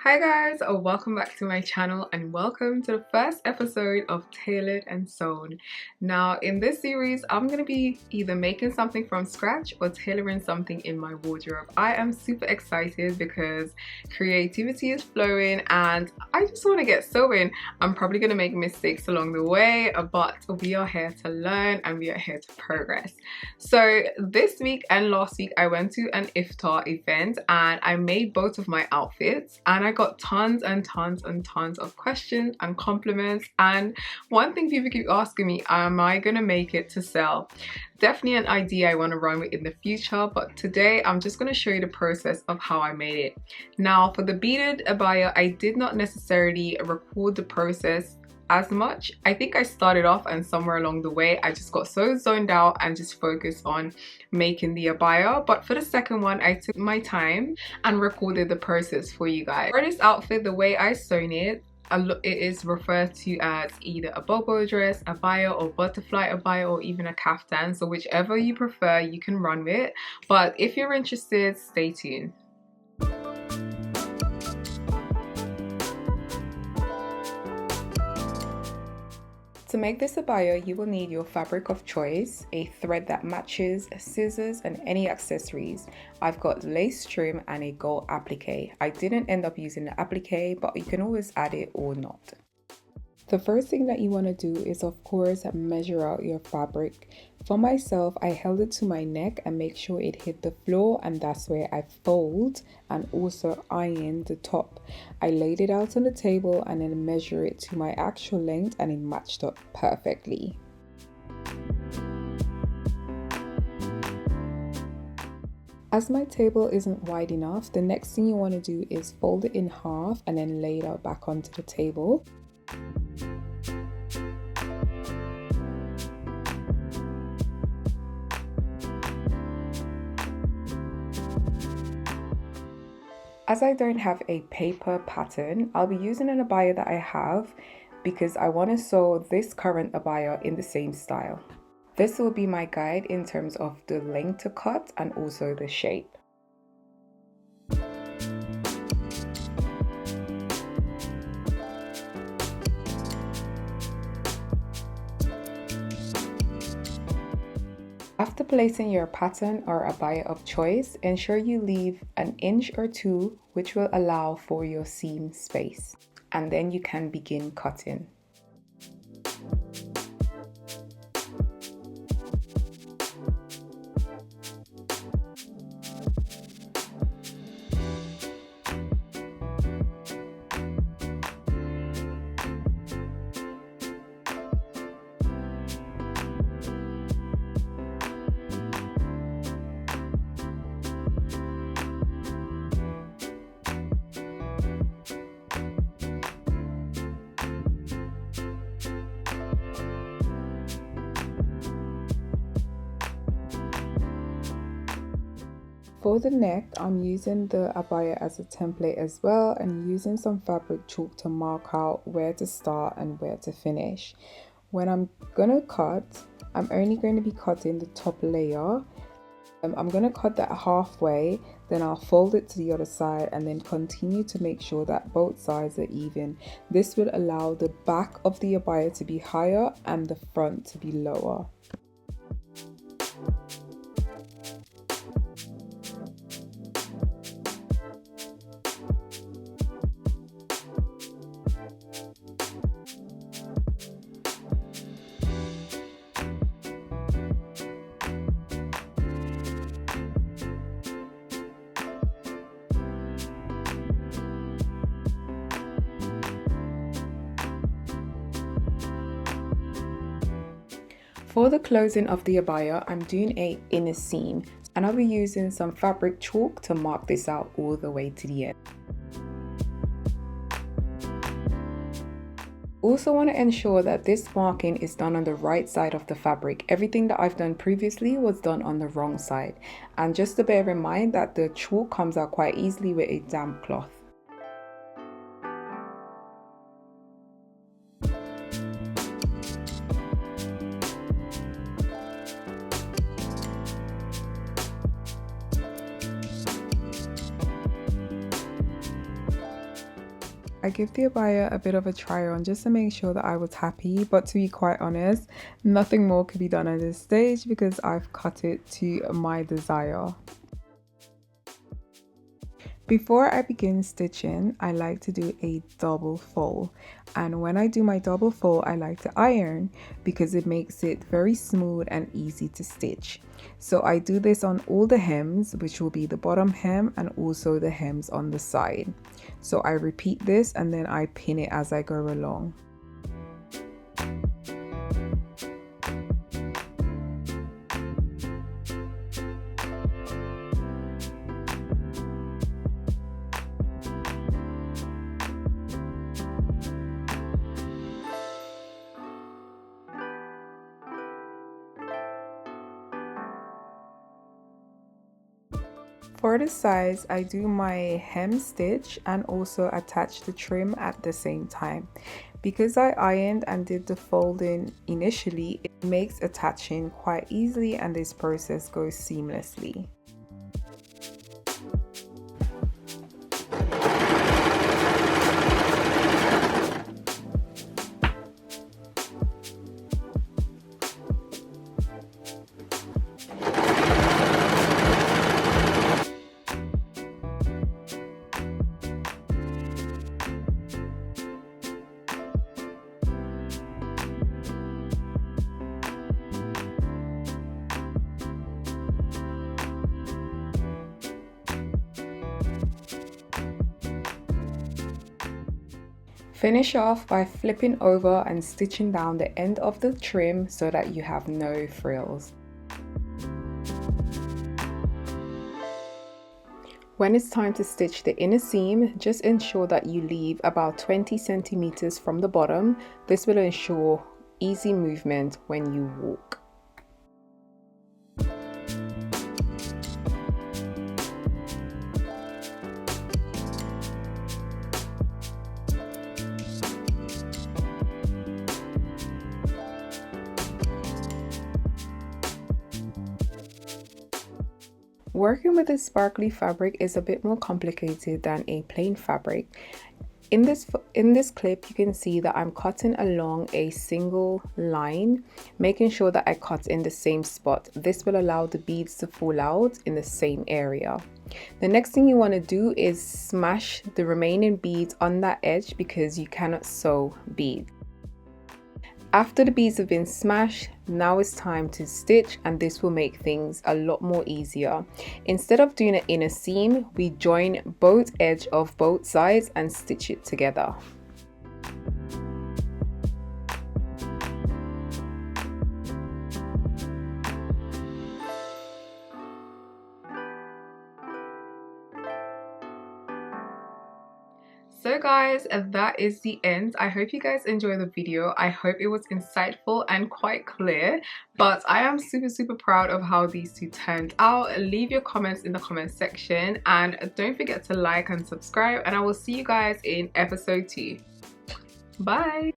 Hi guys, welcome back to my channel and welcome to the first episode of Tailored and Sewn. Now in this series I'm going to be either making something from scratch or tailoring something in my wardrobe. I am super excited because creativity is flowing and I just want to get sewing. I'm probably going to make mistakes along the way, but we are here to learn and we are here to progress. So this week and last week I went to an iftar event and I made both of my outfits and I got tons and tons and tons of questions and compliments. And one thing people keep asking me, am I gonna make it to sell? Definitely an idea I want to run with in the future, but today I'm just going to show you the process of how I made it. Now for the beaded abaya, I did not necessarily record the process as much. I think I started off and somewhere along the way I just got so zoned out and just focused on making the abaya, but for the second one I took my time and recorded the process for you guys. For this outfit, the way I sewn it, it is referred to as either a bobo dress, abaya, or butterfly abaya, or even a kaftan, so whichever you prefer you can run with, but if you're interested, stay tuned. To make this abaya, you will need your fabric of choice, a thread that matches, scissors, and any accessories. I've got lace trim and a gold applique. I didn't end up using the applique, but you can always add it or not. The first thing that you want to do is, of course, measure out your fabric. For myself, I held it to my neck and make sure it hit the floor, and that's where I fold and also iron the top. I laid it out on the table and then measure it to my actual length, and it matched up perfectly. As my table isn't wide enough, the next thing you want to do is fold it in half and then lay it out back onto the table. As I don't have a paper pattern, I'll be using an abaya that I have because I want to sew this current abaya in the same style. This will be my guide in terms of the length to cut and also the shape. After placing your pattern or abaya of choice, ensure you leave an inch or two, which will allow for your seam space, and then you can begin cutting. For the neck, I'm using the abaya as a template as well and using some fabric chalk to mark out where to start and where to finish. When I'm gonna cut, I'm only going to be cutting the top layer. I'm gonna cut that halfway, then I'll fold it to the other side and then continue to make sure that both sides are even. This will allow the back of the abaya to be higher and the front to be lower. For the closing of the abaya, I'm doing a inner seam and I'll be using some fabric chalk to mark this out all the way to the end. Also want to ensure that this marking is done on the right side of the fabric. Everything that I've done previously was done on the wrong side. And just to bear in mind that the chalk comes out quite easily with a damp cloth. I give the abaya a bit of a try on just to make sure that I was happy, but to be quite honest, nothing more could be done at this stage because I've cut it to my desire. Before I begin stitching, I like to do a double fold, and when I do my double fold, I like to iron because it makes it very smooth and easy to stitch. So I do this on all the hems, which will be the bottom hem and also the hems on the side. So I repeat this and then I pin it as I go along. For the sides, I do my hem stitch and also attach the trim at the same time. Because I ironed and did the folding initially, it makes attaching quite easily and this process goes seamlessly. Finish off by flipping over and stitching down the end of the trim so that you have no frills. When it's time to stitch the inner seam, just ensure that you leave about 20 centimeters from the bottom. This will ensure easy movement when you walk. Working with a sparkly fabric is a bit more complicated than a plain fabric. In this clip, you can see that I'm cutting along a single line, making sure that I cut in the same spot. This will allow the beads to fall out in the same area. The next thing you want to do is smash the remaining beads on that edge because you cannot sew beads. After the beads have been smashed, now it's time to stitch, and this will make things a lot more easier. Instead of doing an inner seam, we join both edges of both sides and stitch it together. So guys, that is the end. I hope you guys enjoyed the video. I hope it was insightful and quite clear, but I am super proud of how these two turned out. Leave your comments in the comment section and don't forget to like and subscribe, and I will see you guys in episode 2. Bye.